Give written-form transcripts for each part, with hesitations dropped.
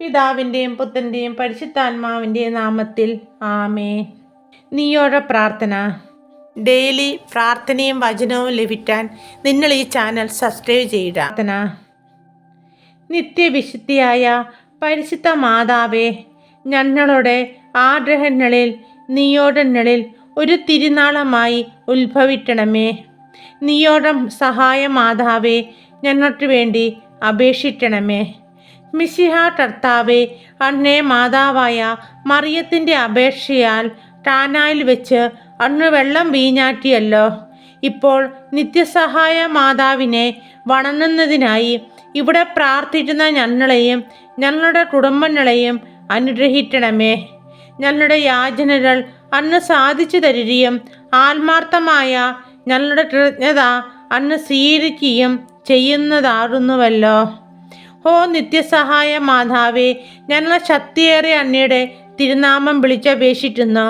പിതാവിൻ്റെയും പുത്രൻ്റെയും പരിശുദ്ധാത്മാവിൻ്റെയും നാമത്തിൽ ആമേൻ. നീയോടെ പ്രാർത്ഥന. ഡെയിലി പ്രാർത്ഥനയും വചനവും ലഭിക്കാൻ നിങ്ങൾ ഈ ചാനൽ സബ്സ്ക്രൈബ് ചെയ്യുക. പ്രാർത്ഥന. നിത്യവിശുദ്ധിയായ പരിശുദ്ധ മാതാവേ, ഞങ്ങളുടെ ആഗ്രഹങ്ങളിൽ നീയോടങ്ങളിൽ ഒരു തിരുനാളമായി ഉത്ഭവിക്കണമേ. നീയോടം സഹായ മാതാവേ, ഞങ്ങൾക്ക് വേണ്ടി അപേക്ഷിക്കണമേ. മിശിഹ കർത്താവേ, അന്നേ മാതാവായ മറിയത്തിൻ്റെ അപേക്ഷയാൽ കാനായിൽ വെച്ച് അന്ന് വെള്ളം വീഞ്ഞാറ്റിയല്ലോ. ഇപ്പോൾ നിത്യസഹായ മാതാവിനെ വണങ്ങുന്നതിനായി ഇവിടെ പ്രാർത്ഥിക്കുന്ന ഞങ്ങളെയും ഞങ്ങളുടെ കുടുംബങ്ങളെയും അനുഗ്രഹിക്കണമേ. ഞങ്ങളുടെ യാചനകൾ അന്ന് സാധിച്ചു തരികയും ആത്മാർത്ഥമായ ഞങ്ങളുടെ കൃതജ്ഞത അന്ന് സ്വീകരിക്കുകയും ചെയ്യുന്നതാകുന്നുവല്ലോ. ഓ നിത്യസഹായ മാതാവേ, ഞങ്ങളെ ശക്തിയേറെ അങ്ങയുടെ തിരുനാമം വിളിച്ചപേക്ഷിക്കുന്നു.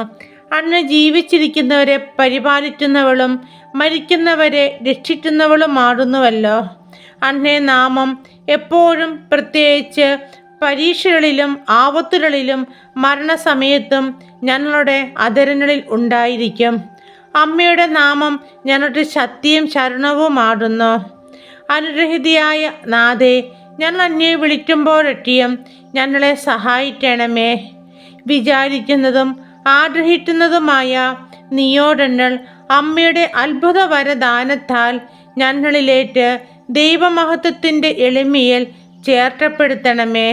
അന്ന് ജീവിച്ചിരിക്കുന്നവരെ പരിപാലിക്കുന്നവളും മരിക്കുന്നവരെ രക്ഷിക്കുന്നവളുമാകുന്നുവല്ലോ. അന്നേ നാമം എപ്പോഴും, പ്രത്യേകിച്ച് പരീക്ഷകളിലും ആപത്തുകളിലും മരണസമയത്തും ഞങ്ങളുടെ അധരങ്ങളിൽ ഉണ്ടായിരിക്കും. അമ്മയുടെ നാമം ഞങ്ങളുടെ ശക്തിയും ശരണവുമാകുന്നു. അനുഗ്രഹീതയായ നാഥേ, ഞങ്ങൾ അങ്ങയെ വിളിക്കുമ്പോഴൊക്കെയും ഞങ്ങളെ സഹായിക്കണമേ. വിചാരിക്കുന്നതും ആഗ്രഹിക്കുന്നതുമായ നീയോടങ്ങൾ അമ്മയുടെ അത്ഭുത വരദാനത്താൽ ഞങ്ങളിലേക്ക് ദൈവമഹത്വത്തിൻ്റെ എളിമയിൽ ചേർക്കപ്പെടുത്തണമേ.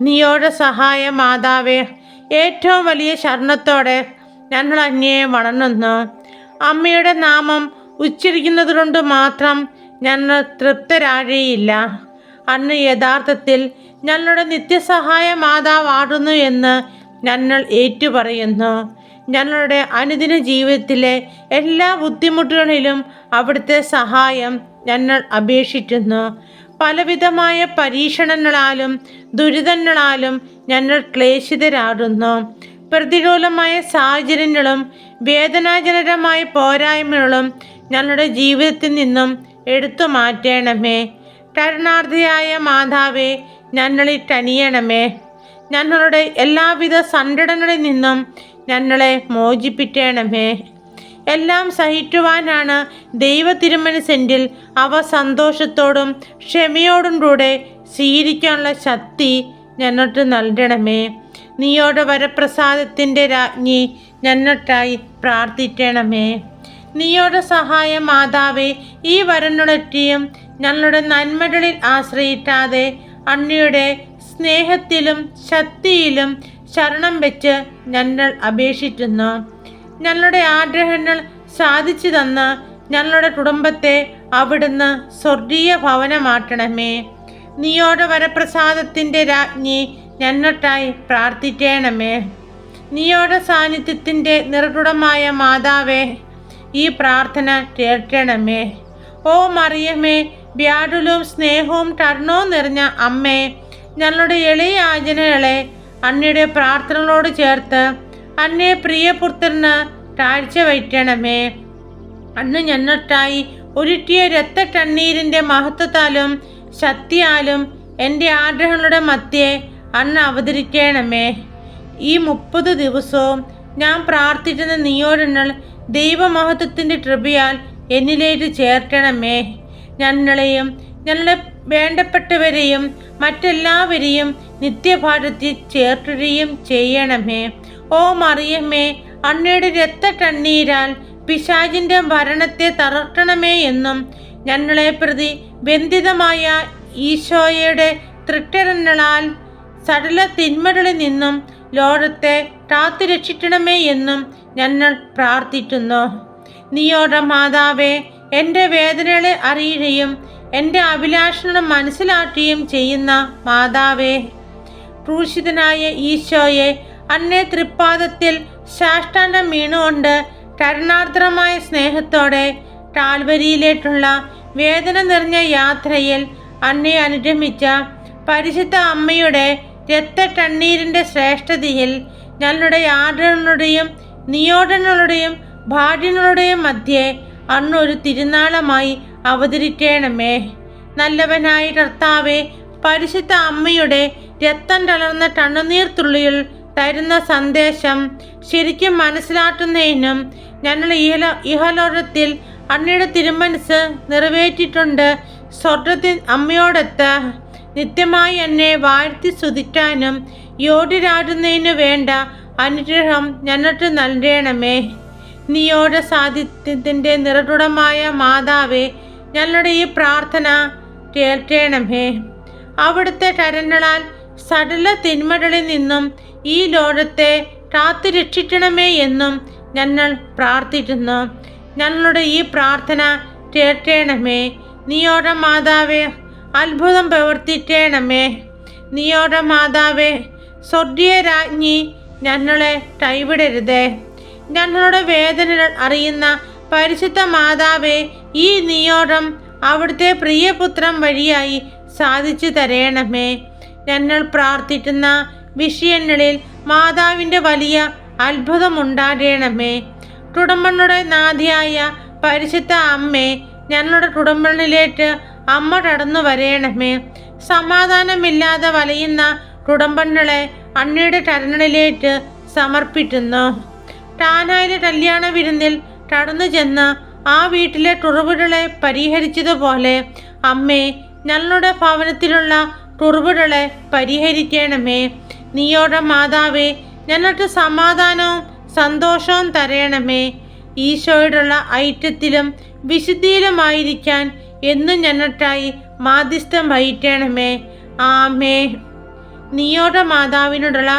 നീയോടെ സഹായ മാതാവേ, ഏറ്റവും വലിയ ശരണത്തോടെ ഞങ്ങൾ അങ്ങയെ വണങ്ങുന്നു. അമ്മയുടെ നാമം ഉച്ചരിക്കുന്നത് കൊണ്ട് മാത്രം ഞങ്ങൾ തൃപ്തരാകുകയില്ല. അന്ന് യഥാർത്ഥത്തിൽ ഞങ്ങളുടെ നിത്യസഹായ മാതാവാകുന്നു എന്ന് ഞങ്ങൾ ഏറ്റുപറയുന്നു. ഞങ്ങളുടെ അനുദിന ജീവിതത്തിലെ എല്ലാ ബുദ്ധിമുട്ടുകളിലും അവിടുത്തെ സഹായം ഞങ്ങൾ അപേക്ഷിക്കുന്നു. പലവിധമായ പരീക്ഷണങ്ങളാലും ദുരിതങ്ങളാലും ഞങ്ങൾ ക്ലേശിതരാകുന്നു. പ്രതികൂലമായ സാഹചര്യങ്ങളും വേദനാജനകമായ പോരായ്മകളും ഞങ്ങളുടെ ജീവിതത്തിൽ നിന്നും എടുത്തു മാറ്റണമേ. കരുണാർദ്രയായ മാതാവേ, ഞങ്ങളിൽ കനിയണമേ. ഞങ്ങളുടെ എല്ലാവിധ സങ്കടങ്ങളിൽ നിന്നും ഞങ്ങളെ മോചിപ്പിക്കണമേ. എല്ലാം സഹിക്കുവാനാണ് ദൈവ തിരുമനസ്സിൽ അവ സന്തോഷത്തോടും ക്ഷമയോടും കൂടെ സ്വീകരിക്കാനുള്ള ശക്തി ഞങ്ങൾക്ക് നൽകണമേ. നീയോടെ വരപ്രസാദത്തിൻ്റെ രാജ്ഞി, ഞങ്ങൾക്കായി പ്രാർത്ഥിക്കണമേ. നീയോടെ സഹായ മാതാവേ, ഈ വരനുളറ്റിയും ഞങ്ങളുടെ നന്മകളിൽ ആശ്രയിക്കാതെ അങ്ങയുടെ സ്നേഹത്തിലും ശക്തിയിലും ശരണം വെച്ച് ഞങ്ങൾ അപേക്ഷിക്കുന്നു. ഞങ്ങളുടെ ആഗ്രഹങ്ങൾ സാധിച്ചു തന്ന് ഞങ്ങളുടെ കുടുംബത്തെ അവിടുന്ന് സ്വർഗീയ ഭവനമാക്കണമേ. നീയോടെ വരപ്രസാദത്തിൻ്റെ രാജ്ഞി, ഞങ്ങൾക്കായി പ്രാർത്ഥിക്കണമേ. നീയോടെ സാന്നിധ്യത്തിൻ്റെ നിറകുടമായ മാതാവേ, ഈ പ്രാർത്ഥന കേൾക്കണമേ. ഓ മറിയമേ, വ്യാകുലവും സ്നേഹവും കരുണവും നിറഞ്ഞ അമ്മേ, ഞങ്ങളുടെ എളിയ യാചനകളെ അങ്ങയുടെ പ്രാർത്ഥനകളോട് ചേർത്ത് അങ്ങേ പ്രിയപുത്രന് കാഴ്ചവയ്ക്കണമേ. അന്ന് ഞങ്ങൾക്കായി ഒരുക്കിയ രക്തക്കണ്ണീരിൻ്റെ മഹത്വത്താലും ശക്തിയാലും എൻ്റെ ആഗ്രഹങ്ങളുടെ മധ്യേ അന്ന് അവതരിക്കണമേ. ഈ 30 ദിവസവും ഞാൻ പ്രാർത്ഥിക്കുന്ന നീയോടങ്ങൾ ദൈവമഹത്വത്തിൻ്റെ കൃപയാൽ എന്നിലേക്ക് ചേർക്കണമേ. ഞങ്ങളെയും ഞങ്ങളുടെ വേണ്ടപ്പെട്ടവരെയും മറ്റെല്ലാവരെയും നിത്യഭാരത്തിൽ ചേർക്കുകയും ചെയ്യണമേ. ഓ മറിയമ്മേ, അങ്ങയുടെ രക്തക്കണ്ണീരാൽ പിശാചിൻ്റെ ഭരണത്തെ തകർക്കണമേ എന്നും ഞങ്ങളെ പ്രതി ബന്ധിതമായ ഈശോയുടെ തൃക്കരങ്ങളാൽ സകല തിന്മകളിൽ നിന്നും ലോകത്തെ കാത്തുരക്ഷിക്കണമേ എന്നും ഞങ്ങൾ പ്രാർത്ഥിക്കുന്നു. നീയോടെ മാതാവേ, എൻ്റെ വേദനകളെ അറിയുകയും എൻ്റെ അഭിലാഷങ്ങളെ മനസ്സിലാക്കുകയും ചെയ്യുന്ന മാതാവേ, ക്രൂശിതനായ ഈശോയെ അങ്ങേ തൃപ്പാദത്തിൽ സാഷ്ടാംഗം വീണുകൊണ്ട് കരുണാർദ്രമായ സ്നേഹത്തോടെ കാൽവരിയിലേക്കുള്ള വേദന നിറഞ്ഞ യാത്രയിൽ അങ്ങേ അനുഗമിച്ച പരിശുദ്ധ അമ്മയുടെ രക്തക്കണ്ണീരിൻ്റെ ശ്രേഷ്ഠതയിൽ ഞങ്ങളുടെ ആഗ്രഹങ്ങളുടെയും നിയോജനങ്ങളുടെയും ഭാഗ്യങ്ങളുടെയും മധ്യേ അന്നൊരു തിരുനാളമായി അവതരിക്കണമേ. നല്ലവനായ കർത്താവെ, പരിശുദ്ധ അമ്മയുടെ രക്തം കലർന്ന കണ്ണുനീർത്തുള്ളികൾ തരുന്ന സന്ദേശം ശരിക്കും മനസ്സിലാക്കുന്നതിനും ഞങ്ങൾ ഇഹലോകത്തിൽ അങ്ങയുടെ തിരുമനസ് നിറവേറ്റിയിട്ടുണ്ട്. സ്വർഗത്തിൽ അമ്മയോടൊത്ത് നിത്യമായി എന്നെ വാഴ്ത്തി സ്തുതിക്കാനും യോഗ്യരാകുന്നതിനു വേണ്ട അനുഗ്രഹം ഞങ്ങൾക്ക് നൽകണമേ. നീയോടെ സാന്നിധ്യത്തിൻ്റെ നിറകുടമായ മാതാവേ, ഞങ്ങളുടെ ഈ പ്രാർത്ഥന കേൾക്കണമേ. അവിടുത്തെ കരങ്ങളാൽ സകല തിന്മകളിൽ നിന്നും ഈ ലോകത്തെ കാത്തു രക്ഷിക്കണമേ എന്നും ഞങ്ങൾ പ്രാർത്ഥിക്കുന്നു. ഞങ്ങളുടെ ഈ പ്രാർത്ഥന കേൾക്കണമേ. നീയോടെ മാതാവേ, അത്ഭുതം പ്രവർത്തിക്കണമേ. നീയോടെ മാതാവേ, സ്വർഗീയ രാജ്ഞി, ഞങ്ങളെ കൈവിടരുതേ. ഞങ്ങളുടെ വേദനകൾ അറിയുന്ന പരിശുദ്ധ മാതാവേ, ഈ നിയോഗം അവിടുത്തെ പ്രിയപുത്രൻ വഴിയായി സാധിച്ചു തരണമേ. ഞങ്ങൾ പ്രാർത്ഥിക്കുന്ന വിഷയങ്ങളിൽ മാതാവിൻ്റെ വലിയ അത്ഭുതമുണ്ടാകണമേ. കുടുംബങ്ങളുടെ നാഥിയായ പരിശുദ്ധ അമ്മേ, ഞങ്ങളുടെ കുടുംബങ്ങളിലേക്ക് അമ്മ കടന്നു വരണമേ. സമാധാനമില്ലാതെ വലയുന്ന കുടുംബങ്ങളെ അങ്ങയുടെ കരങ്ങളിലേക്ക് സമർപ്പിക്കുന്നു. കാനായിലെ കല്യാണ വിരുന്നിൽ കടന്നു ചെന്ന് ആ വീട്ടിലെ കുറവുകളെ പരിഹരിച്ചതുപോലെ അമ്മേ, ഞങ്ങളുടെ ഭവനത്തിലുള്ള കുറവുകളെ പരിഹരിക്കണമേ. നീയോടെ മാതാവേ, ഞങ്ങൾക്ക് സമാധാനവും സന്തോഷവും തരണമേ. ഈശോയോടുള്ള ഐക്യത്തിലും വിശുദ്ധിയിലുമായിരിക്കാൻ എന്നും ഞങ്ങൾക്കായി മാധ്യസ്ഥം വഹിക്കണമേ. ആമേ. നീയോടെ മാതാവിനോടുള്ള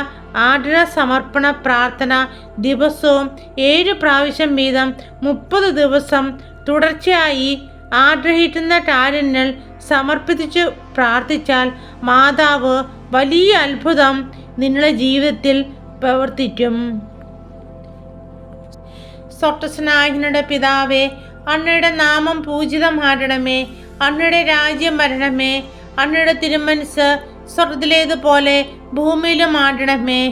ആദര സമർപ്പണ പ്രാർത്ഥന ദിവസവും 7 പ്രാവശ്യം വീതം 30 ദിവസം തുടർച്ചയായി ആഗ്രഹിക്കുന്ന കാര്യങ്ങൾ സമർപ്പിച്ചു പ്രാർത്ഥിച്ചാൽ മാതാവ് വലിയ അത്ഭുതം നിങ്ങളുടെ ജീവിതത്തിൽ പ്രവർത്തിക്കും. സ്വർഗസ്നായകനുടെ പിതാവേ, അങ്ങയുടെ നാമം പൂജിതമാകണമേ. അങ്ങയുടെ രാജ്യം വരണമേ. അങ്ങയുടെ തിരുമനസ് സ്വർഗത്തിലേതുപോലെ ഭൂമിയിലും ആടണമേ.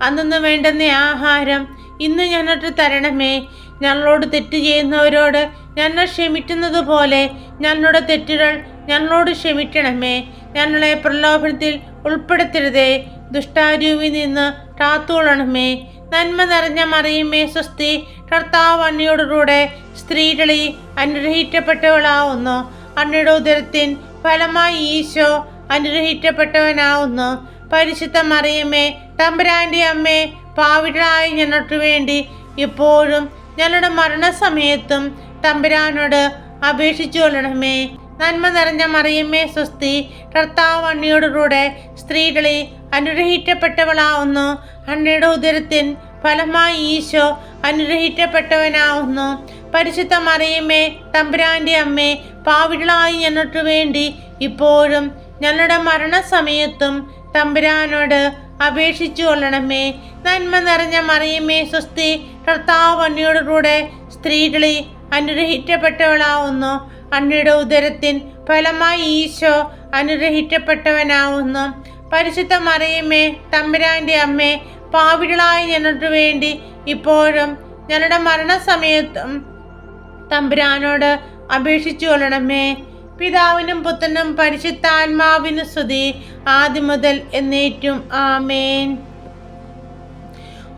അന്നു വേണ്ടുന്ന ആഹാരം ഇന്ന് ഞങ്ങൾക്ക് തരണമേ. ഞങ്ങളോട് തെറ്റ് ചെയ്യുന്നവരോട് ഞങ്ങൾ ക്ഷമിക്കുന്നത് പോലെ ഞങ്ങളുടെ തെറ്റുകൾ ഞങ്ങളോട് ക്ഷമിക്കണമേ. ഞങ്ങളെ പ്രലോഭനത്തിൽ ഉൾപ്പെടുത്തരുതേ. ദുഷ്ടാരൂപിൽ നിന്ന് കാത്തുകൊള്ളണമേ. നന്മ നിറഞ്ഞ മറിയമേ, സ്വസ്തി, കർത്താവ് അങ്ങയോടുകൂടെ സ്ത്രീകളിൽ അനുഗ്രഹിക്കപ്പെട്ടവളാവുന്നു. അങ്ങയുടെ ഉദരത്തിൻ ഫലമായി ഈശോ അനുഗ്രഹിക്കപ്പെട്ടവനാവുന്നു. പരിശുദ്ധ മറിയമേ, തമ്പുരാൻ്റെ അമ്മേ, പാപികളായ ഞങ്ങൾക്ക് വേണ്ടി ഇപ്പോഴും ഞങ്ങളുടെ മരണസമയത്തും തമ്പുരാനോട് അപേക്ഷിച്ചു കൊള്ളണമേ. നന്മ നിറഞ്ഞ മറിയമേ, സ്വസ്തി, കർത്താവ് അങ്ങയോടുകൂടെ സ്ത്രീകളിൽ അനുഗ്രഹിക്കപ്പെട്ടവളാവുന്നു. അങ്ങയുടെ ഉദരത്തിൻ ഫലമായി ഈശോ അനുഗ്രഹിക്കപ്പെട്ടവനാവുന്നു. പരിശുദ്ധ മറിയമേ, തമ്പുരാൻ്റെ അമ്മേ, പാപികളായി ഞങ്ങൾക്ക് വേണ്ടി ഇപ്പോഴും ഞങ്ങളുടെ മരണസമയത്തും തമ്പുരാനോട് അപേക്ഷിച്ചു കൊള്ളണമേ. നന്മ നിറഞ്ഞ മറിയമേ, സ്വസ്തി, കർത്താവ് അങ്ങയോടുകൂടെ സ്ത്രീകളിൽ അനുഗ്രഹിക്കപ്പെട്ടവളാവുന്നു. അങ്ങയുടെ ഉദരത്തിൻ ഫലമായി ഈശോ അനുഗ്രഹിക്കപ്പെട്ടവനാവുന്നു. പരിശുദ്ധ മറിയമേ, തമ്പുരാൻ്റെ അമ്മേ, പാപികളായ ഞങ്ങൾക്ക് വേണ്ടി ഇപ്പോഴും ഞങ്ങളുടെ മരണസമയത്തും തമ്പുരാനോട് അപേക്ഷിച്ചു കൊള്ളണമേ. പിതാവിനും പുത്രനും പരിശുദ്ധാത്മാവിനും സ്തുതി, ആദ്യം മുതൽ എന്നേറ്റും. ആമേൻ.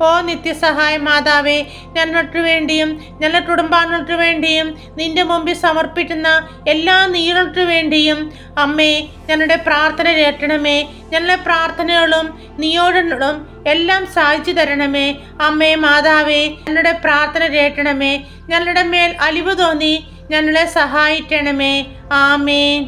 ഓ നിത്യസഹായ മാതാവേ, ഞങ്ങൾക്ക് വേണ്ടിയും ഞങ്ങളുടെ കുടുംബാംഗങ്ങൾക്ക് വേണ്ടിയും നിന്റെ മുമ്പിൽ സമർപ്പിക്കുന്ന എല്ലാ നീങ്ങൾക്ക് വേണ്ടിയും അമ്മേ, ഞങ്ങളുടെ പ്രാർത്ഥന കേൾക്കണമേ. ഞങ്ങളുടെ പ്രാർത്ഥനകളും നിയോഗങ്ങളും എല്ലാം സാധിച്ചു തരണമേ. അമ്മേ മാതാവേ, ഞങ്ങളുടെ പ്രാർത്ഥന കേൾക്കണമേ. ഞങ്ങളുടെ മേൽ അലിവ് തോന്നി ഞങ്ങളെ സഹായിക്കണമേ. ആമേൻ.